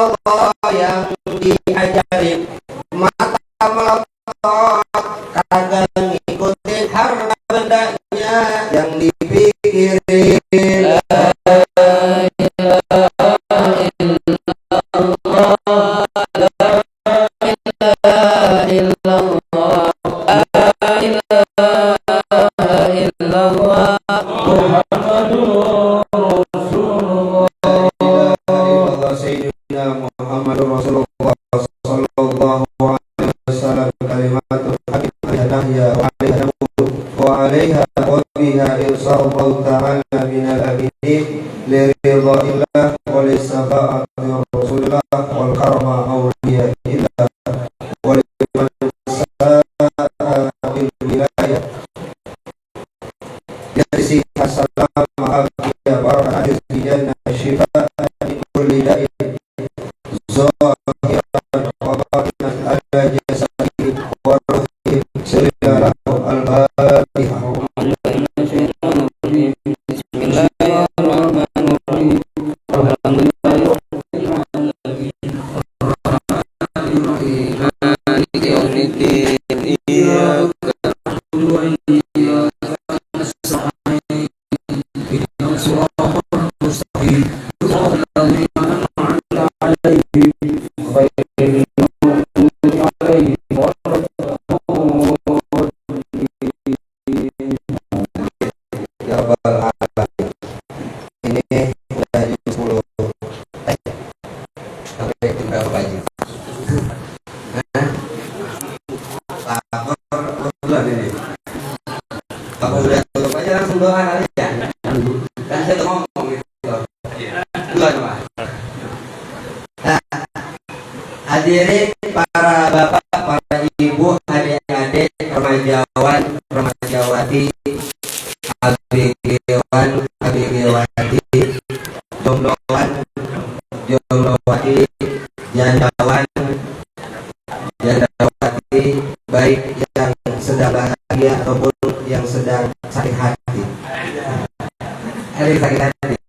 Allah yang diajarin, mata melotot kagak ngikutin harta bendanya yang dipikirin. Hadirin para bapak, para ibu, adik-adik, remajawan, remajawati, abigewan, abigewati, jombloan, jomblowati, jandawan, jandawati, baik yang sedang bahagia ataupun yang sedang sakit hati. Ada yang sakit hati.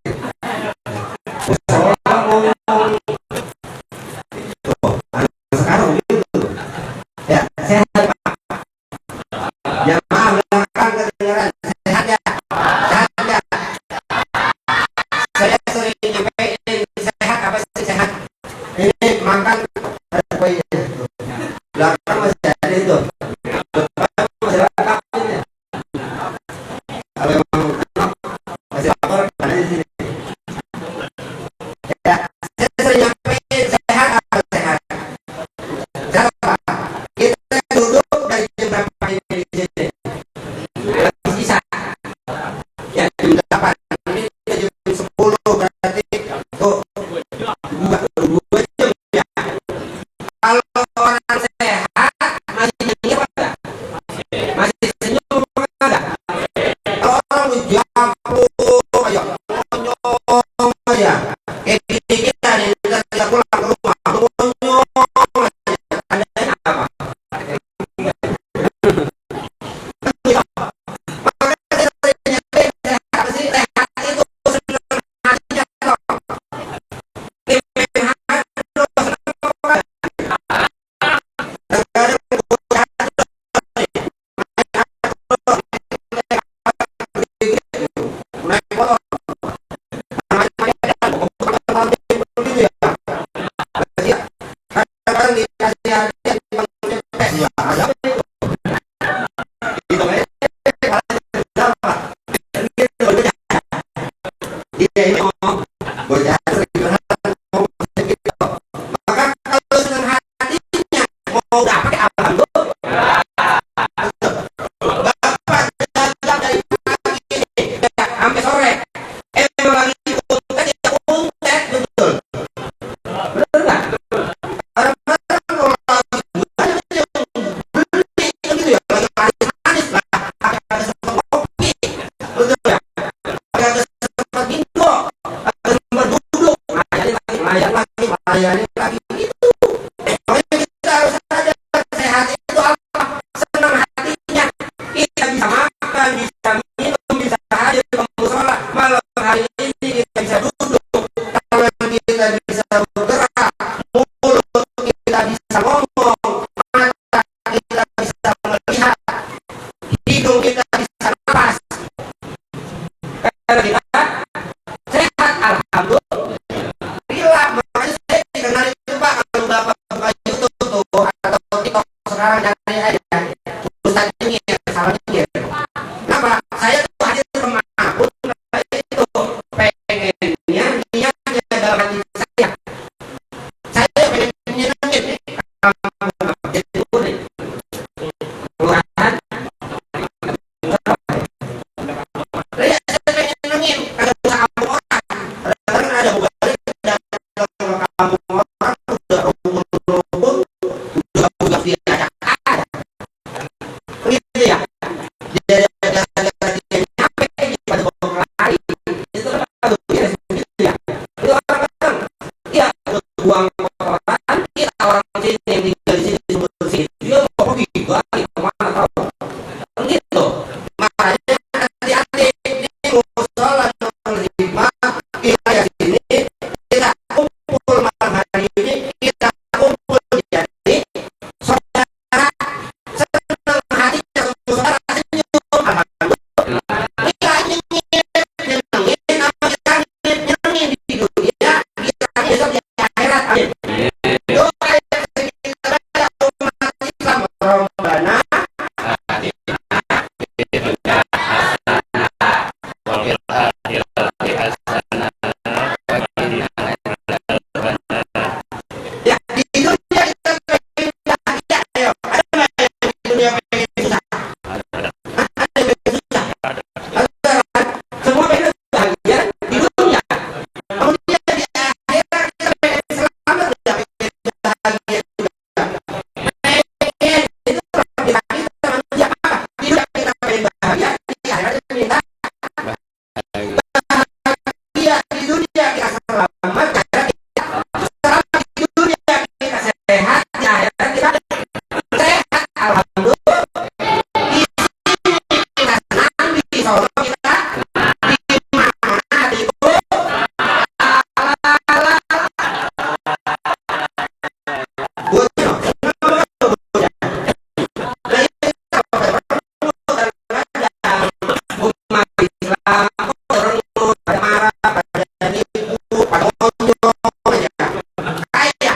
orang sini yang tinggal di sini sumber sini dia mau pergi balik kemana tahu kan gitu. Makanya hati-hati ini musola nomor 5 wilayah sini kita kumpul malam hari ini, kita kumpul jadi saudara senang hatinya saudara senyum alhamdulillah. Kita nyenengin apa kita nyenengin di dunia, kita besok di akhirat. Amin. Doa yang kita baca umat Islam Rabbana ya di dunia kita pengen bahagia. Ayo, ada nggak yang di dunia pengen susah? Ada yang pengen susah? Ada kan? Semua pengen bahagia di dunia. Kemudian di akhirat kita pengen selamat, tidak pengen bahagia juga. Pengen itu kita manusia apa? Di dunia kita pengen bahagia, di akhirat kita minta bahagia. Di dunia kita selamat, di akhirat kita selamat. Di dunia kita sehat, di akhirat kita sehat alhamdulillah. Di sini kita senang, di sono kita di mana di umat Islam orang pada marah, pada nipu, pada onyong aja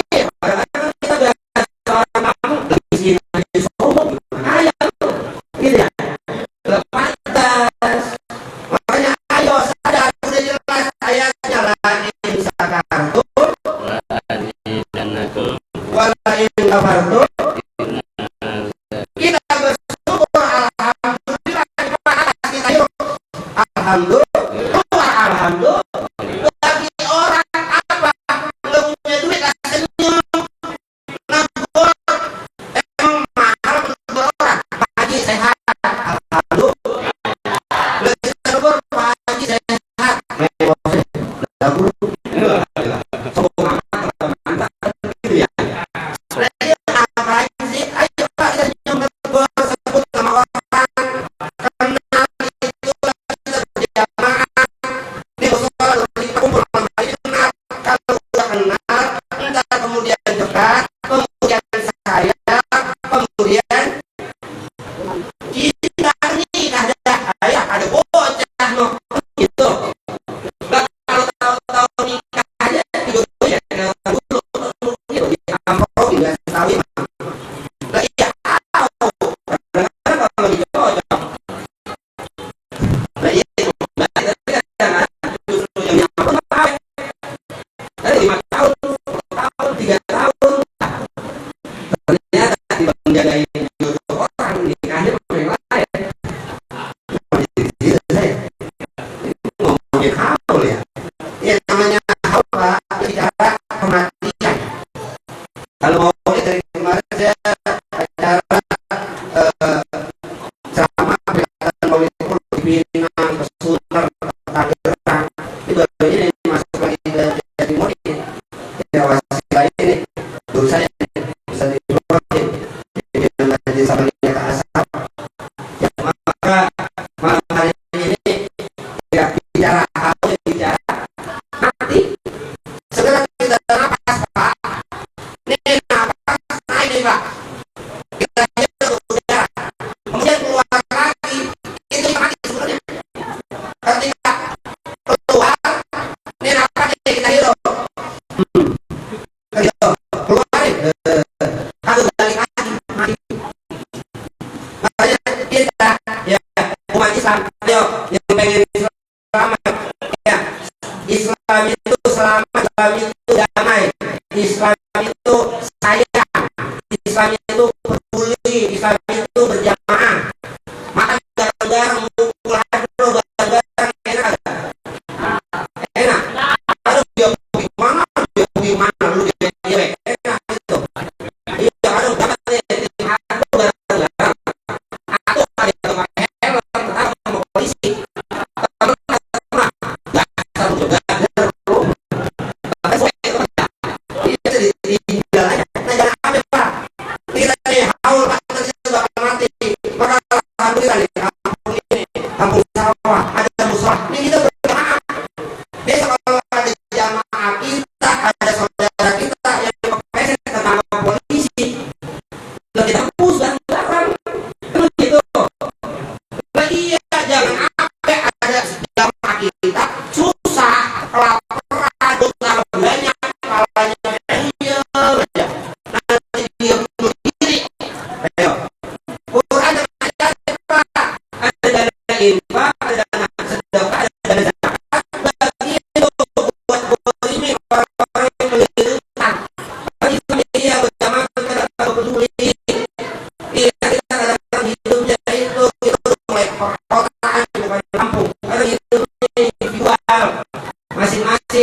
kayak kadang-kadang kita biasa seorang kamu lagi sini lagi sombong kayak gitu ya, lepas. Makanya ayo sadar, udah jelas saya jalanin sakartu walain kafartu, kita bersyukur alhamdulillah kepada kita yuk alhamdulillah alhamdulillah. Bagi orang apa nggak punya duit senyum nabur, emang mahal nabur orang. Pak Haji sehat alhamdulillah, lagi nabur Pak Haji sehat nabur sombong amat mantap gitu ya. Lagi ngapain sih? Ayo Pak senyum nabur, sebut nama orang, kenal itu kita berjamaah di musola kita kumpul malam hari kenal. Kalau udah kenal ntar kemudian dekat, kemudian saya, kemudian kita nikah dah. Ayah ada bocah no gitu. Nggak kalau tahu-tahu nikah aja dulu ya dulu gitu di amplop juga tahu lah. Iya tahu kadang-kadang kalau dicocok lah iya kadang-kadang justru yang nyamper tahu dari 5 tahun 10 tahun 3 tahun ternyata tiba menjagain jodoh orang nikahnya sama yang lain. Jadi saya ngomongin haul ya, ya namanya haul Pak, bicara kematian. Kalau mau dari kemarin saya acara ceramah peringatan Maulid di Pinang, ke Sunter, ke Tangerang. Ini baru ini masuk lagi jadi murid. Ya wasilah ini dulu saya bisa dipromotin jadi menjadi sama kita asap. Ya maka malam hari ini ya bicara haul, bicara mati. Segera kita napas Pak. Ini napas naik nih Pak. Kita hidup udara. Kemudian keluar lagi. Itu yang mati sebenarnya. Ketika keluar, ini napas kita hidup. Gitu. Keluarin. Harus balik lagi mati. Makanya kita ya umat Islam, ayo yang pengen selamat ya. Islam itu selamat, Islam itu damai, Islam itu sayang, Islam itu peduli, Islam itu berjamaah. Maka garang-garang mukul hadro, garang-garang enak gak? Enak. Harus dia pergi mana, lu dia enak gitu. Iya harus dapat tim hadro garang-garang. Atau ada yang pakai helm, tetap sama polisi. Teman-teman, gak seru juga. Tapi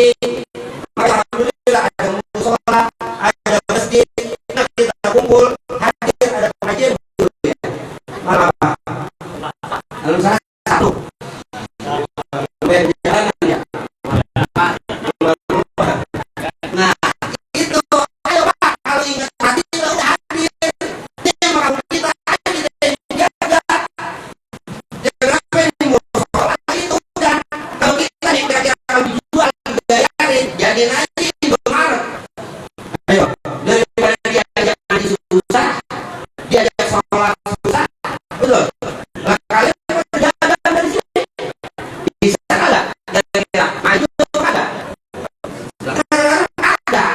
masing-masing. Maka alhamdulillah ada musola, ada masjid, nah kita kumpul hadir, ada pengajian dulu ya. Malah apa? Dalam salah satu jalanan ya. Nah itu ayo Pak, kalau ingat hati udah hadir. Ini maka kita jaga. Jangan sampai musola itu udah kalau kita nih kira-kira kalau dijual dibayarin jadi nanti bermaret. Ayo daripada dia ajak ngaji susah, dia ajak sholat susah, betul. Nah, kalian jaga dari sini bisa kagak? Kira-kira maju kagak? Ada,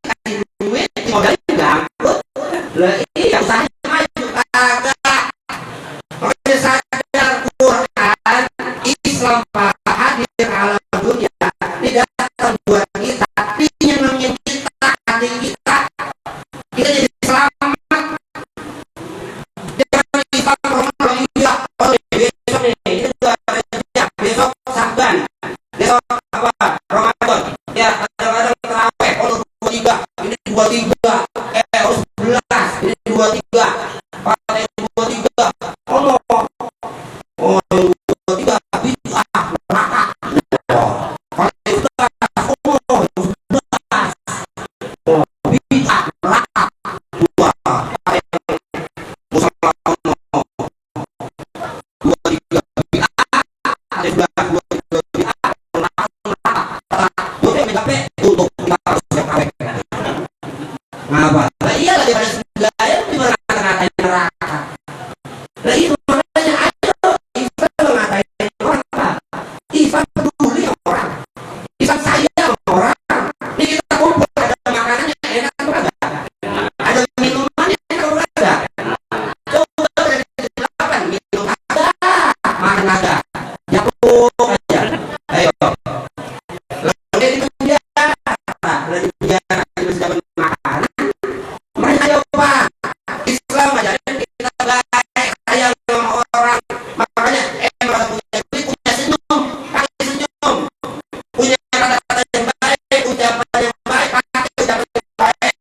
dikasih duit modalnya ganggu. Lah iya usahanya maju kagak. Makanya sadar Quran Islam hadir alam dunia tidak datang buat kita, nyenengin kita, hati kita jadi selamat. Jangan Islam kalau iya, oh besok nih itu besok Saban, besok apa Ramadan ya, kadang-kadang terawih oh 23 ini 23 oh 11 ini 23 pada 23 Allah oh 23 bid'ah neraka kalau itu oh 11 oh bid'ah neraka dua musola 23 bid'ah ada juga 23 bid'ah neraka tutup kita harus berkawin. Ngapa? Lah iyalah daripada segala gimana ngatain neraka. Lah itu makanya ayo Islam ngatain orang apa? Islam peduli sama orang. Islam sayang sama orang. Ini kita kumpul ada makanannya enak atau enggak? Ada minumannya enak atau enggak? Coba dari 8 minum ada, makan ada. Jatuh aja. Ayo. Lagi di penjara, lagi di penjara di zaman makanan. Makanya ayo Pak, Islam ajarin kita baik, sayang sama orang. Makanya merasa punya duit, punya senyum, pakai senyum. Punya kata-kata yang baik, ucapan yang baik, pakai ucapan yang baik.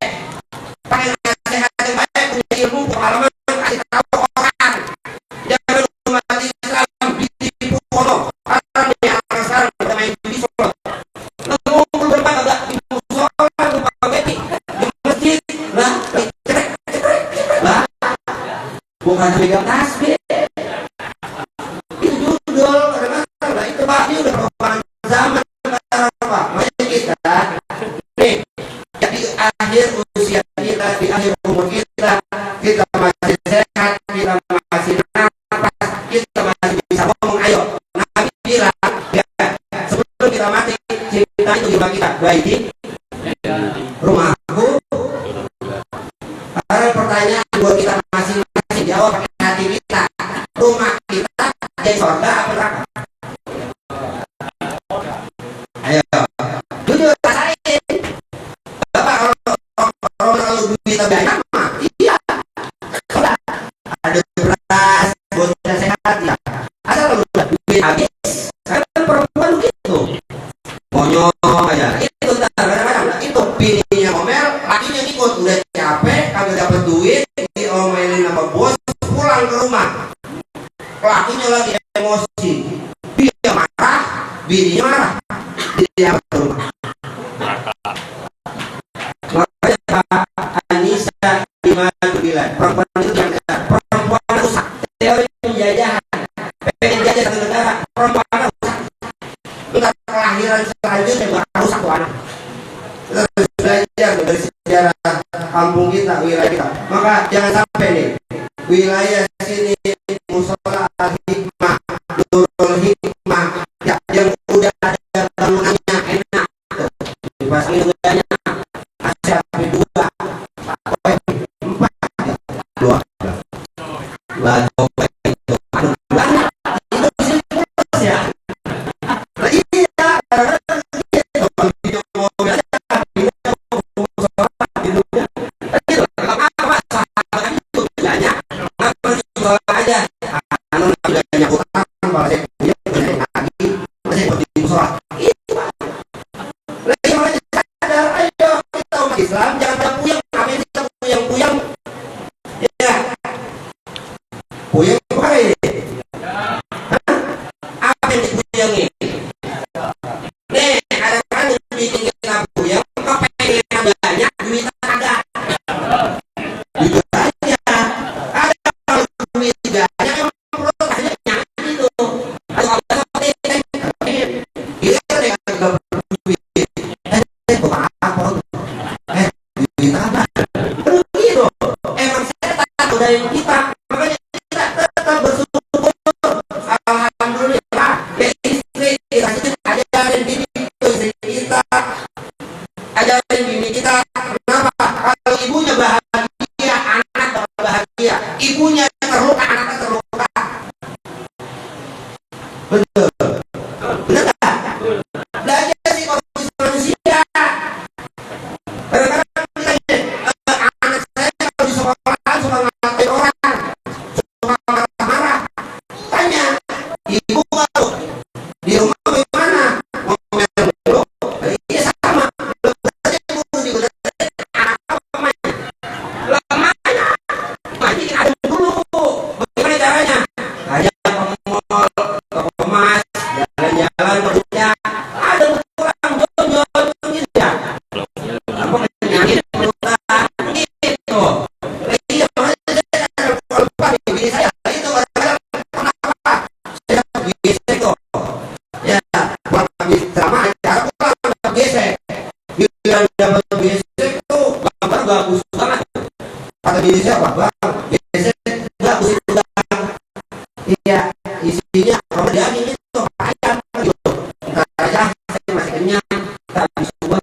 Pakai nasihat yang baik, punya ilmu, pengalaman, kasih tahu orang. Jangan umat Islam ditipu orang. Karena nih anak sekarang udah main judi slot. Ngumpul berapa agak di musola, lupa beti, di masjid, lah, cekrek, lah, bukan pegang tasbih. Itu judul, ada masalah. Itu Pak, ini udah perubahan zaman sekarang Pak. Makanya kita, nih, jadi akhir usia kita, di akhir umur kita masih sehat, kita masih nafas, kita masih bisa ngomong. Ayo, Nabi bilang, ya, sebelum kita mati, cerita itu gimana kita? Baiki rumahku. Karena pertanyaan buat kita masing-masing, jawab pakai hati kita. Rumah kita jadi surga apa neraka? Ayo, jujur rasain. Bapak kalau duitnya banyak mah, iya. Udah ada beras buat kita sehat ya. Asal kalau udah duit habis, karena perempuan gitu. Monyong aja. Itu kadang-kadang itu bininya ngomel, lakinya ngikut, udah capek, kagak dapat duit, diomelin sama bos, pulang ke rumah. Lakinya lagi emosi, dia marah, bininya marah, dia ke rumah. Makanya Pak Anissa Imanu bilang, perempuan itu yang perempuan rusak, teori penjajahan, pengen jajah satu negara, perempuan rusak. Enggak kelahiran selanjutnya bakal rusak tuh anak. Kita harus belajar dari sejarah kampung kita, wilayah kita. Maka jangan sampai nih wilayah sini musola al-hikmah, nurul hikmah, ya, yang udah ada bangunannya enak tuh, dipasangin udahnya AC sampai 2, 4, 2. Lah coba itu aduh banget. Itu sih plus ya. Lah iya, kadang-kadang gitu. Video mobil aja, video musola hidupnya. Gitu, apa sahabat itu banyak. umat Islam jangan pada puyeng. Apa yang kita puyeng-puyeng? Ya, puyeng apa ini? Apa yang dipuyengin? Nih, kadang-kadang yang bikin kita puyeng, kepengen banyak, duit ada. Jujur aja, ada kalau duit banyak, emang perut hanya nyanyi itu. Kalau ada seperti ini, dia dengan duit, apa? Duit apa? Rugi loh. Emang saya tahu dari kita, makanya kita tetap bersyukur. Alhamdulillah, ya istri kita ajarin bini itu istri kita, ajarin bini kita. Kenapa? Kalau ibunya bahagia, anak bahagia. Ibunya terluka, anaknya terluka. Betul. Benar tak? Belajar sih kondisi manusia. Kadang-kadang kita anak saya kalau di sekolah suka ngatain orang, suka marah-marah. Tanya, ibu kalau di rumah bagaimana? Ngomel dulu. Iya sama. Berarti ibu juga anak apa mainnya? Lemahnya. Mancing adem dulu. Bagaimana caranya? Ajak ke mall, ke Kemas, jalan-jalan maksudnya. Ada kurang jual-jual gitu ya. Apa penyakit pelutan gitu. Iya makanya saya lupa bini saya itu kadang-kadang kenapa saya gesek kok ya buat habis drama acara pulang gesek biar dapat gesek tuh gambar bagus banget kata bini saya wah bang gesek bagus itu bang iya isinya kalau dia ini tuh ayam gitu ntar aja saya masih kenyang tak habis subuh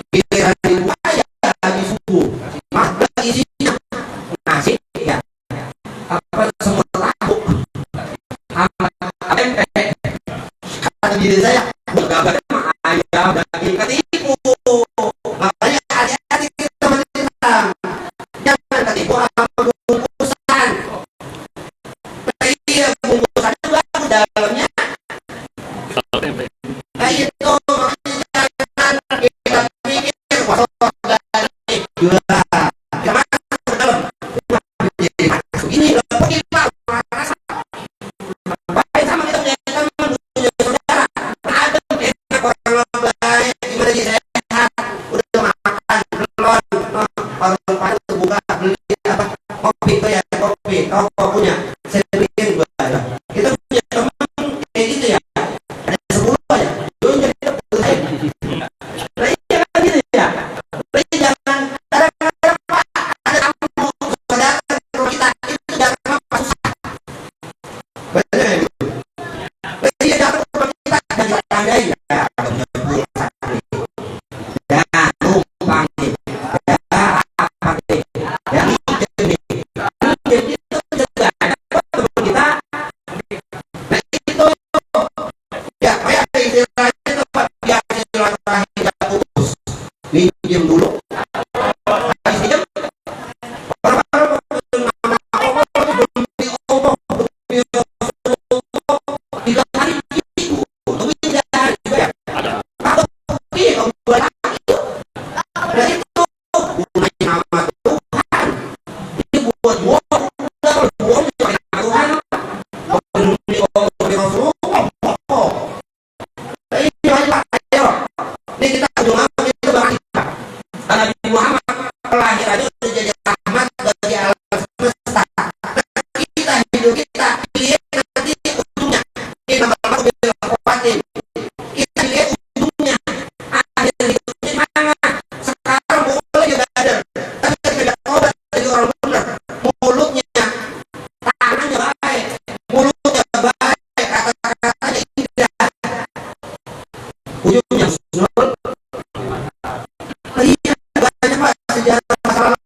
giliran ibu aja habis subuh mah isinya nasi ya apa semua tahu apa tempe kata diri saya gambar ayam daging ketipu makanya hati-hati teman-teman jangan ketipu sama bungkusan iya bungkusannya bagus dalamnya kayak itu makanya jangan kita pikir wah dari gula jangan ke dalam ini loh pergi pak rasa baik sama kita punya teman punya saudara adem enak orang baik gimana sih sehat udah makan belum paru-paru terbuka beli apa kopi tuh ya kopi rokok punya saya bikin buat kita punya teman kayak gitu ya ada 10 aja dulu jadi saya nah iya kan gitu ya nah, jangan kadang-kadang pak ada tamu saudara kita itu jangan apa susah benar ya nah, iya jangan kita jangan tandai ya ya numpang nih ya apa nih ya minjem nih minjem itu juga ada teman kita nah itu ya kayak istilahnya itu pak biar silaturahmi gak putus minjem dulu habis minjem orang-orang nama Allah belum beli Allah belum beli 3 hari itu tunggu 3 hari juga ya kalau pergi kalau 2 lagi nah itu gunanya nama Tuhan ini buat bohong udah bohong sama Tuhan belum beli Allah beli Rasulullah bohong nah ini ayo ini kita ujung apa kita bahas kita karena Nabi Muhammad kelahirannya sudah jadi rahmat bagi alam semesta kita hidup kita lihat nanti ujungnya kita bakal kuatin kita lihat ujungnya akhir hidupnya mana sekarang boleh juga ada tapi tidak obat dari orang benar mulutnya tangannya baik mulutnya baik kata-katanya indah ujungnya sunul iya banyak pak sejarah masalah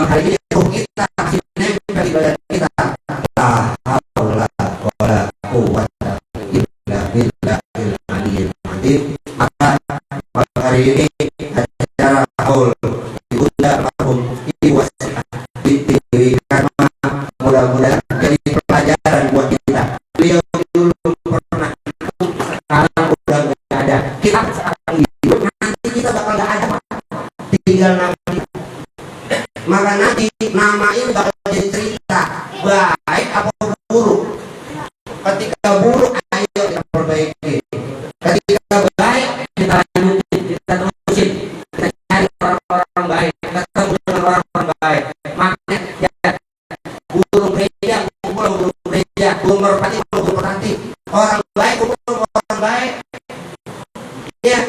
hari ini kita masih nempel di badan kita. La haula wala quwwata illa billahil aliyyil azim. Maka hari ini acara haul Ibunda almarhum Ibu Wasilah diberikan, mudah-mudahan jadi pelajaran buat kita. Beliau dulu pernah, sekarang udah nggak ada. Kita sekarang hidup, nanti kita bakal nggak ada, tinggal nama. Maka nanti nama ini bakal jadi cerita baik apa buruk. Ketika buruk, ayo kita perbaiki. Ketika baik, kita lanjutin, kita terusin, kita cari orang-orang baik, kita ketemu dengan orang-orang baik. Makanya ya, guru gereja kumpul guru gereja, guru merpati kumpul guru merpati, orang baik kumpul orang baik. Ya,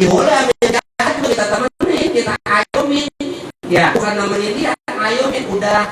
ya boleh ambil jahat, kita temenin, kita ayomin. Ya, bukan nemenin dia, ayomin, udah